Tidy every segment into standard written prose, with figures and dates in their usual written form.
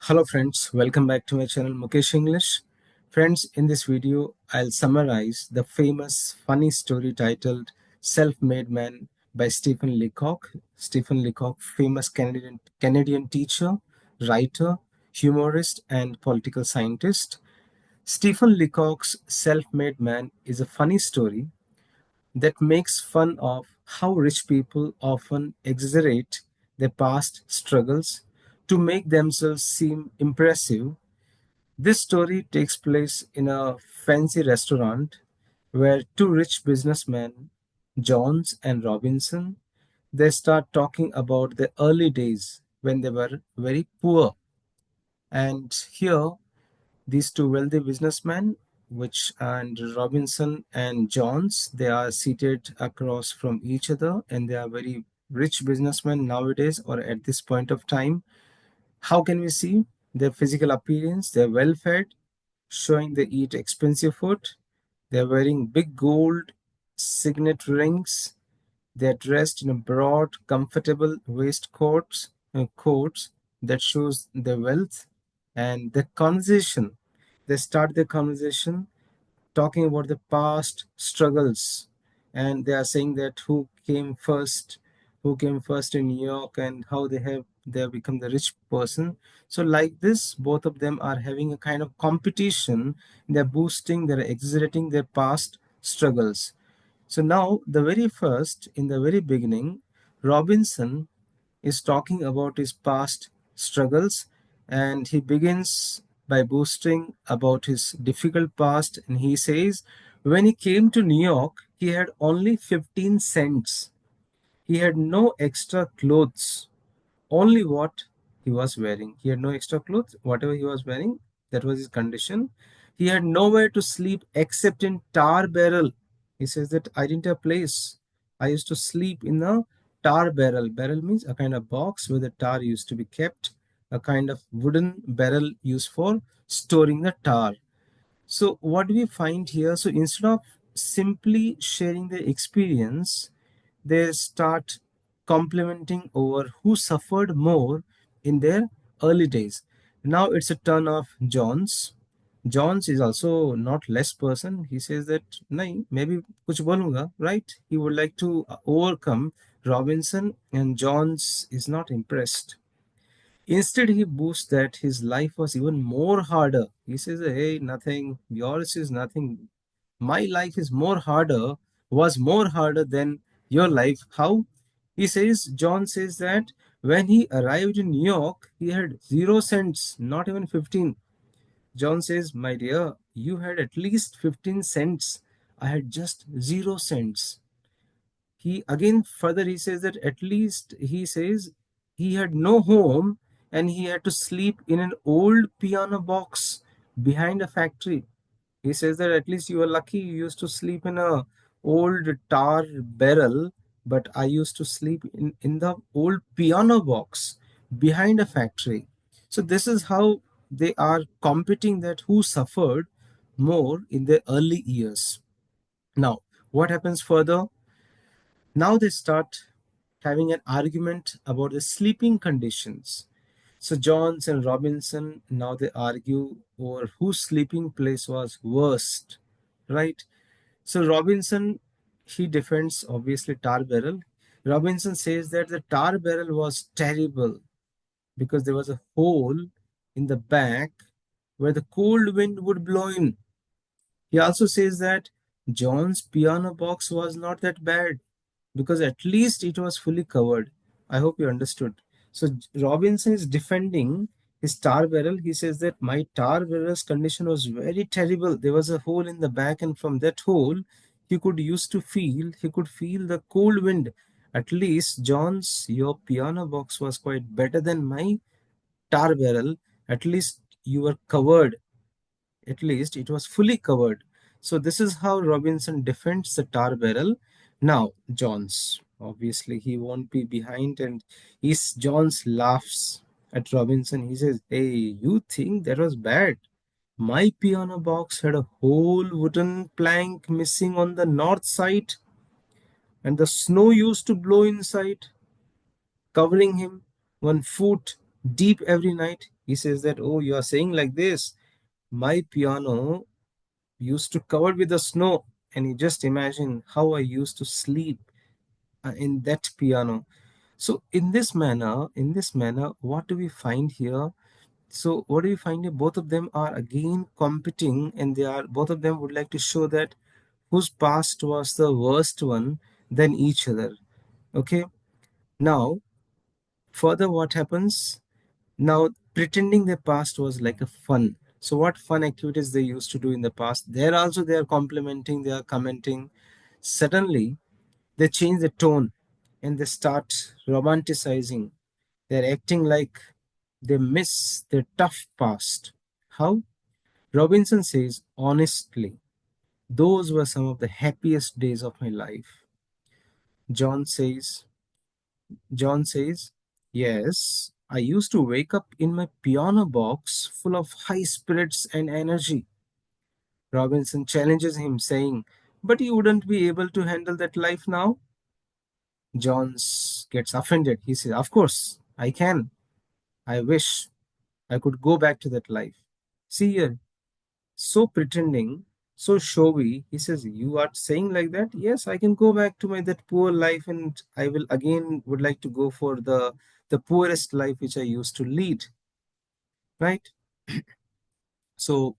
Hello friends, welcome back to my channel Mukesh English. Friends, in this video, I'll summarize the famous funny story titled Self-Made Man by Stephen Leacock. Stephen Leacock, famous Canadian teacher, writer, humorist, and political scientist. Stephen Leacock's Self-Made Man is a funny story that makes fun of how rich people often exaggerate their past struggles to make themselves seem impressive. This story takes place in a fancy restaurant where two rich businessmen, Johns and Robinson, they start talking about the early days when they were very poor. And here these two wealthy businessmen, which and Robinson and Johns, they are seated across from each other and they are very rich businessmen nowadays or at this point of time. How can we see their physical appearance? They're well fed, showing they eat expensive food. They're wearing big gold signet rings. They're dressed in a broad, comfortable waistcoats, coats that shows their wealth. And the conversation, they start the conversation talking about the past struggles, and they are saying that who came first in New York and how they have become the rich person. So like this, both of them are having a kind of competition. They're exaggerating their past struggles. So now, in the very beginning, Robinson is talking about his past struggles, and he begins by boasting about his difficult past. And he says, when he came to New York, he had only 15 cents. He had no extra clothes, only what he was wearing. He had no extra clothes, whatever he was wearing, that was his condition. He had nowhere to sleep except in tar barrel. He says that I didn't have place. I used to sleep in a tar barrel. Barrel means a kind of box where the tar used to be kept, a kind of wooden barrel used for storing the tar. So what do we find here? So instead of simply sharing their experience, they start complimenting over who suffered more in their early days. Now it's a turn of John's. John's is also not less person. He says that nahi, maybe kuch bolunga, right? He would like to overcome Robinson, and John's is not impressed. Instead, he boasts that his life was even more harder. He says, hey, nothing, yours is nothing. My life is was more harder than your life. How? John says that when he arrived in New York, he had 0 cents, not even 15. John says, my dear, you had at least 15 cents. I had just 0 cents. He again further he says that at least he says he had no home and he had to sleep in an old piano box behind a factory. He says that at least you were lucky you used to sleep in a old tar barrel, but I used to sleep in the old piano box behind a factory. So this is how they are competing that who suffered more in their early years. Now, what happens further? Now they start having an argument about the sleeping conditions. So Johns and Robinson, now they argue over whose sleeping place was worst, right? So Robinson, he defends obviously tar barrel. Robinson says that the tar barrel was terrible because there was a hole in the back where the cold wind would blow in. He also says that John's piano box was not that bad because at least it was fully covered. I hope you understood. So Robinson is defending his tar barrel. He says that my tar barrel's condition was very terrible. There was a hole in the back, and from that hole, he could feel the cold wind. At least, John's, your piano box was quite better than my tar barrel. At least you were covered, at least it was fully covered. So this is how Robinson defends the tar barrel. Now, Johns, obviously he won't be behind, and he's Johns laughs at Robinson. He says, hey, you think that was bad? My piano box had a whole wooden plank missing on the north side, and the snow used to blow inside, covering him 1 foot deep every night. He says that, oh, you are saying like this. My piano used to covered with the snow, and you just imagine how I used to sleep in that piano. So in this manner, what do we find here? So what do we find here? Both of them are again competing, and they are both of them would like to show that whose past was the worst one than each other. Okay. Now, further, what happens? Now, pretending their past was like a fun. So, what fun activities they used to do in the past? There also they are complimenting, they are commenting. Suddenly, they change the tone and they start romanticizing. They're acting like they miss their tough past. How? Robinson says, honestly, those were some of the happiest days of my life. John says, John says, yes, I used to wake up in my piano box full of high spirits and energy. Robinson challenges him, saying, but you wouldn't be able to handle that life now? John gets offended. He says, of course, I can. I wish I could go back to that life. See here, so pretending, so showy. He says, you are saying like that? Yes, I can go back to my that poor life, and I will again would like to go for the poorest life which I used to lead. Right? So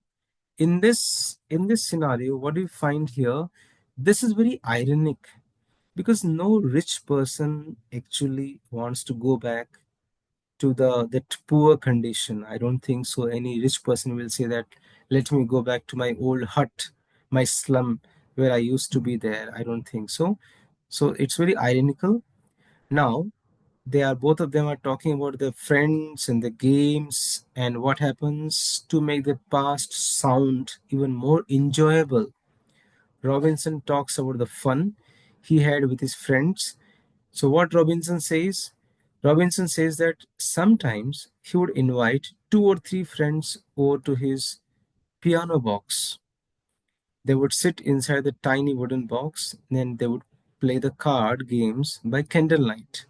in this scenario, what do you find here? This is very ironic because no rich person actually wants to go back to the that poor condition. I don't think so. Any rich person will say that, let me go back to my old hut, my slum where I used to be there. I don't think so. So it's very ironical. Now they are both of them are talking about the friends and the games and what happens to make the past sound even more enjoyable. Robinson talks about the fun he had with his friends. So, what Robinson says? Robinson says that sometimes he would invite two or three friends over to his piano box. They would sit inside the tiny wooden box, and they would play the card games by candlelight.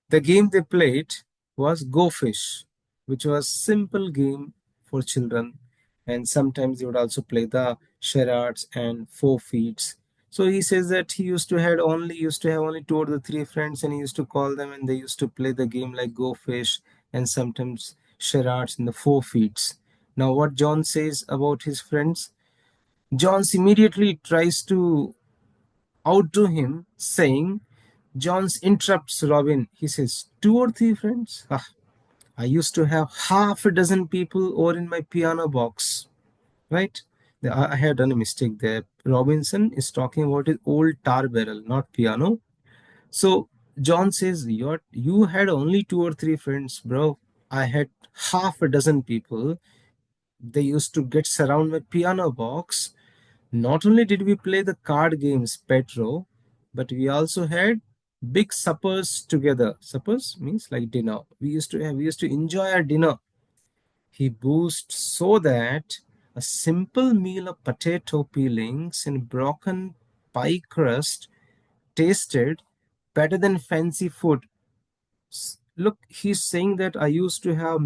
The game they played was Go Fish, which was simple game for children, and sometimes they would also play the charades and four feets. So he says that he used to have only two or the three friends, and he used to call them, and they used to play the game like Go Fish and sometimes charades in the four feets. Now, what John says about his friends, John's immediately tries to outdo him, saying, Johns interrupts Robin. He says, two or three friends? Ah, I used to have half a dozen people over in my piano box. Right? I had done a mistake there. Robinson is talking about his old tar barrel, not piano. So John says, you had only two or three friends, bro. I had half a dozen people. They used to get surround my piano box. Not only did we play the card games Petro, but we also had big suppers together. Suppers means like dinner. We used to enjoy our dinner. He boasts so that a simple meal of potato peelings and broken pie crust tasted better than fancy food. Look, he's saying that I used to have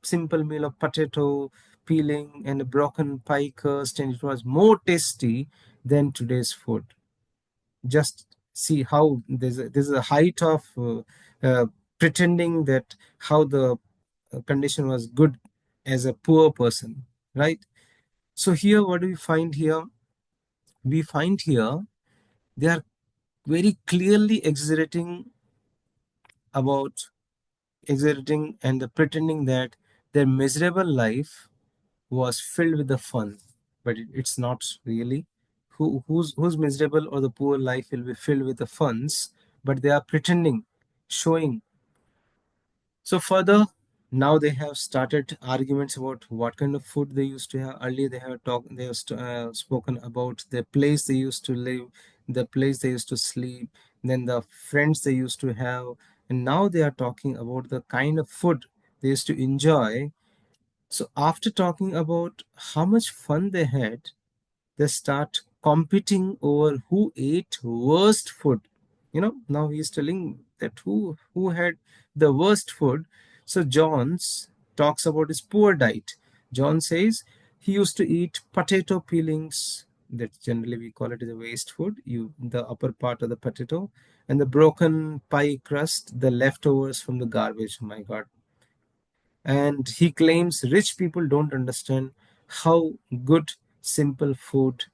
simple meal of potato peeling and a broken pie crust, and it was more tasty than today's food. Just see how there's a height of pretending that how the condition was good as a poor person, right? So here, what do we find here? We find here they are very clearly about exaggerating and the pretending that their miserable life was filled with the fun, but it's not really. Who's miserable or the poor life will be filled with the funs, but they are pretending, showing. So further, now they have started arguments about what kind of food they used to have. Earlier they have spoken about the place they used to live, the place they used to sleep, then the friends they used to have, and now they are talking about the kind of food they used to enjoy. So after talking about how much fun they had, they start competing over who ate worst food. Now he's telling that who had the worst food. So John's talks about his poor diet. John says he used to eat potato peelings, that generally we call it as a waste food, the upper part of the potato, and the broken pie crust, the leftovers from the garbage. Oh my God. And he claims rich people don't understand how good simple food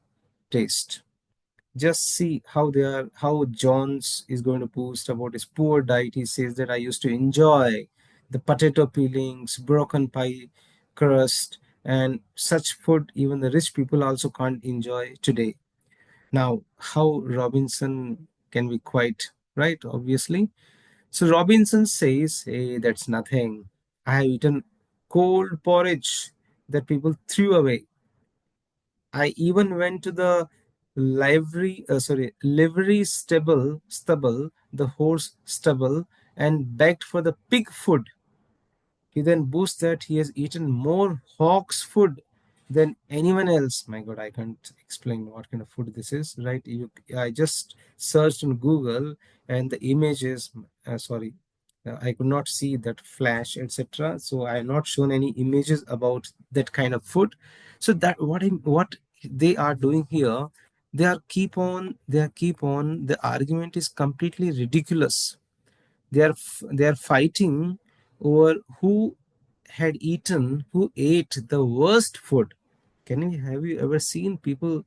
tastes. Just see how Jones is going to boast about his poor diet. He says that I used to enjoy the potato peelings, broken pie crust, and such food even the rich people also can't enjoy today. Now, how Robinson can be quite right, obviously. So Robinson says, hey, that's nothing. I have eaten cold porridge that people threw away. I even went to the livery stubble, the horse stubble, and begged for the pig food. He then boasts that he has eaten more hawk's food than anyone else. My God, I can't explain what kind of food this is, right? I just searched on Google and the images, I could not see that flash, etc. So I have not shown any images about that kind of food. So that what they are doing here, the argument is completely ridiculous. They are fighting over who ate the worst food. Have you ever seen people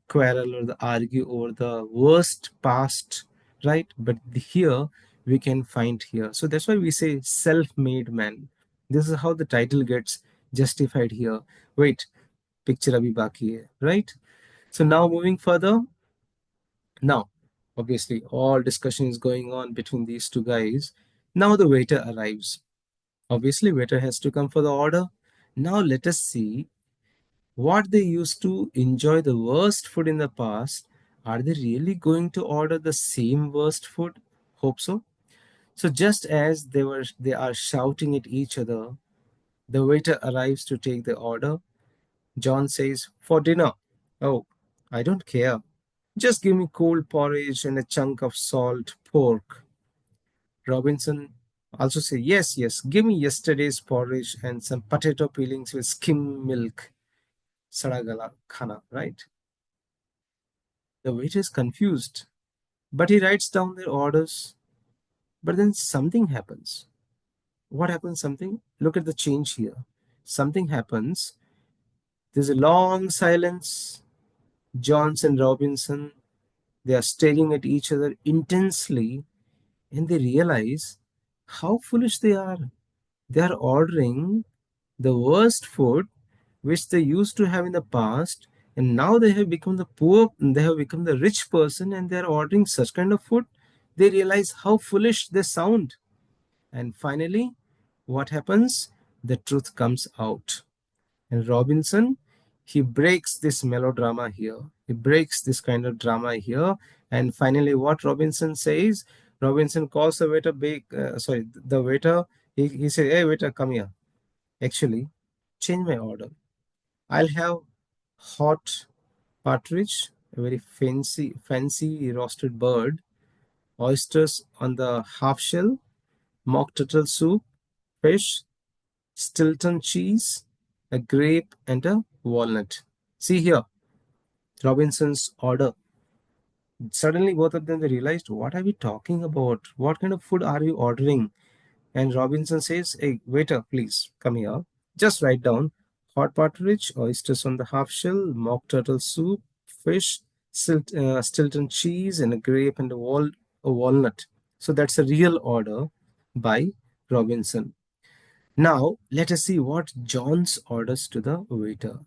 quarrel or argue over the worst past, right? But here we can find here. So that's why we say self-made man. This is how the title gets justified here. Wait, picture abhi baki hai, right? So now moving further, now, obviously, all discussion is going on between these two guys. Now the waiter arrives. Obviously, waiter has to come for the order. Now let us see what they used to enjoy the worst food in the past. Are they really going to order the same worst food? Hope so. So just as they are shouting at each other, the waiter arrives to take the order. John says, "For dinner." "Oh, I don't care. Just give me cold porridge and a chunk of salt pork." Robinson also says, "Yes, yes, give me yesterday's porridge and some potato peelings with skim milk." Sadagala khana, right? The waiter is confused, but he writes down their orders. But then something happens. What happens? Something? Look at the change here. Something happens. There's a long silence. Johns and Robinson, they are staring at each other intensely, and they realize how foolish they are. They are ordering the worst food which they used to have in the past, and now they have become the rich person, and they are ordering such kind of food. They realize how foolish they sound. And finally, what happens? The truth comes out. And Robinson, he breaks this melodrama here. He breaks this kind of drama here. And finally, what Robinson says, Robinson calls the waiter, the waiter, he says, "Hey, waiter, come here. Actually, change my order. I'll have hot partridge, a very fancy roasted bird, oysters on the half shell, mock turtle soup, fish, Stilton cheese, a grape, and a walnut." See here, Robinson's order. Suddenly, both of them they realized, what are we talking about? What kind of food are we ordering? And Robinson says, "Hey, waiter, please come here. Just write down hot partridge, oysters on the half shell, mock turtle soup, fish, Stilton cheese, and a grape and a walnut." So that's a real order by Robinson. Now, let us see what John's orders to the waiter.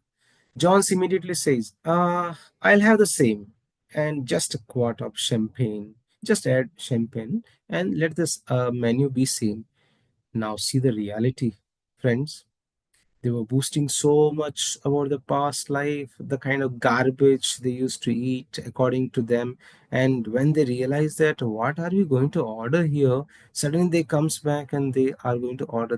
John's immediately says, I'll have the same and just a quart of champagne. Just add champagne and let this menu be same." Now, see the reality, friends. They were boasting so much about the past life, the kind of garbage they used to eat, according to them. And when they realize that, what are we going to order here? Suddenly they comes back and they are going to order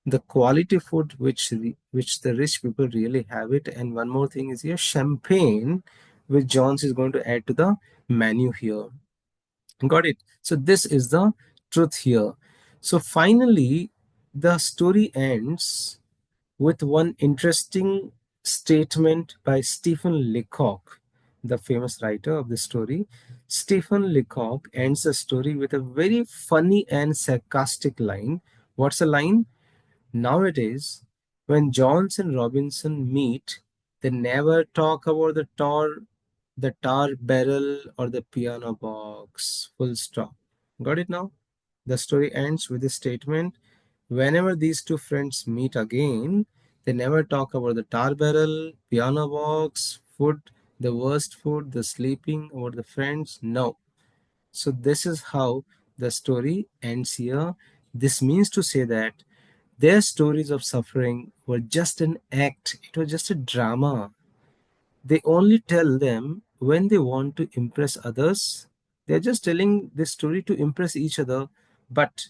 the quality food which the rich people really have it. And one more thing is here, champagne, which Jones is going to add to the menu here. Got it? So this is the truth here. So finally, The story ends with one interesting statement by Stephen Leacock, the famous writer of the story. Stephen Leacock ends the story with a very funny and sarcastic line. What's the line? Nowadays, when Jones and Robinson meet, they never talk about the tar barrel or the piano box. Full stop. Got it now? The story ends with a statement. Whenever these two friends meet again, they never talk about the tar barrel, piano box, food, the worst food, the sleeping, or the friends. No. So this is how the story ends here. This means to say that their stories of suffering were just an act, it was just a drama. They only tell them when they want to impress others. They're just telling this story to impress each other, but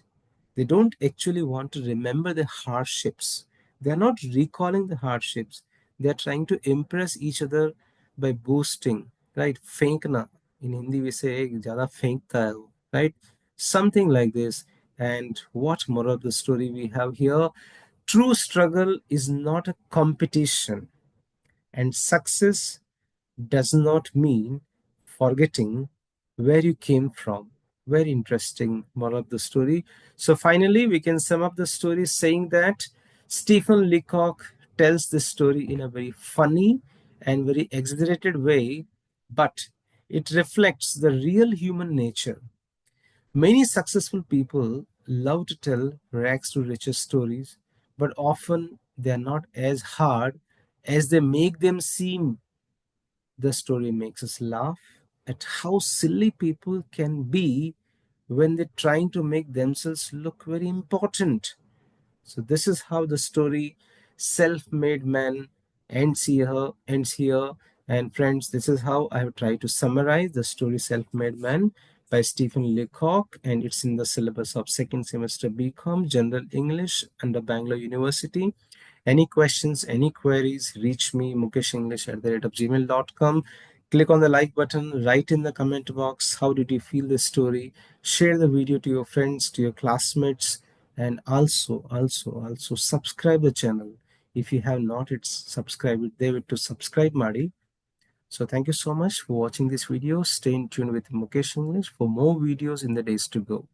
they don't actually want to remember the hardships. They're not recalling the hardships. They're trying to impress each other by boasting, right? Fenkna. In Hindi, we say, Jada fenkta hai wo, right? Something like this. And what moral of the story we have here? True struggle is not a competition, and success does not mean forgetting where you came from. Very interesting moral of the story. So finally, we can sum up the story saying that Stephen Leacock tells this story in a very funny and very exaggerated way, but it reflects the real human nature. Many successful people love to tell rags to riches stories, but often they are not as hard as they make them seem. The story makes us laugh at how silly people can be when they're trying to make themselves look very important. So this is how the story Self-Made Man ends here. And friends, this is how I have tried to summarize the story Self-Made Man by Stephen Leacock, and it's in the syllabus of second semester BCom General English under Bangalore University. Any questions, any queries, reach me, mukeshenglish@gmail.com. Click on the like button, write in the comment box how did you feel this story, share the video to your friends, to your classmates, and also subscribe the channel. If you have not, it's subscribe it there to subscribe Madi. So thank you so much for watching this video. Stay in tune with Mukesh English for more videos in the days to go.